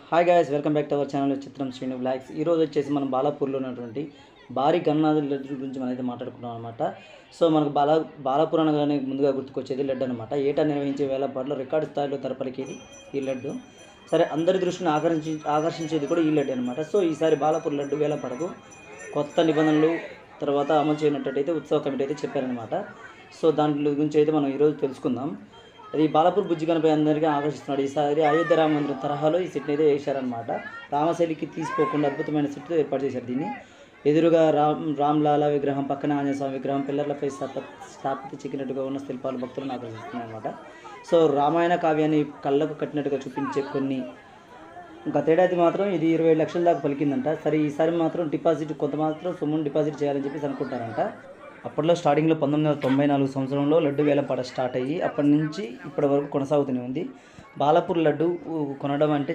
Hi guys, welcome back to our channel చిత్రం Srinu blogs. ఈరోజు వచ్చేసి మనం బాలాపూర్లో ఉన్నటువంటి భారీ గణనాథుల లడ్డు గురించి మనం అయితే మాట్లాడుకున్నాం అనమాట. సో మనకు బాలాపూర్ అనగానే ముందుగా గుర్తుకొచ్చేది లడ్డు అనమాట. ఏటా నిర్వహించే వేలపాట్లో రికార్డు స్థాయిలో ధరపలికేది ఈ లడ్డు. సరే, అందరి దృష్టిని ఆకర్షించేది కూడా ఈ లడ్డు అనమాట. సో ఈసారి బాలాపూర్ లడ్డు వేలపాటకు కొత్త నిబంధనలు తర్వాత అమలు చేయనట్టయితే ఉత్సవ కమిటీ అయితే చెప్పారనమాట. సో దాని గురించి అయితే మనం ఈరోజు తెలుసుకుందాం. అది బాలాపూర్ బుజ్జి గణపై అందరికీ ఆకర్షిస్తున్నాడు. ఈసారి అయోధ్య రామ మందిరం తరహాలో ఈ సెట్ని అయితే వేశారనమాట. రామశైలికి తీసుకోకుండా అద్భుతమైన సెట్తో ఏర్పాటు చేశారు దీన్ని. ఎదురుగా రామ్లాలా విగ్రహం, పక్కన ఆంజనేయ స్వామి విగ్రహం, పిల్లర్లపై స్థాపిత చెక్కినట్టుగా ఉన్న శిల్పాలు భక్తులను ఆకర్షిస్తున్నాయి అనమాట. సో రామాయణ కావ్యాన్ని కళ్ళకు కట్టినట్టుగా చూపించే కొన్ని గతేడాది మాత్రం ఇది 20 లక్షల దాకా పలికిందంట. సరే, ఈసారి మాత్రం కొంత మాత్రం సొమ్మును డిపాజిట్ చేయాలని చెప్పేసి అనుకుంటారంట. అప్పట్లో స్టార్టింగ్లో 1994 సంవత్సరంలో లడ్డు వేలంపాట స్టార్ట్ అయ్యి అప్పటి నుంచి ఇప్పటి వరకు కొనసాగుతూనే ఉంది. బాలాపూర్ లడ్డు కొనడం అంటే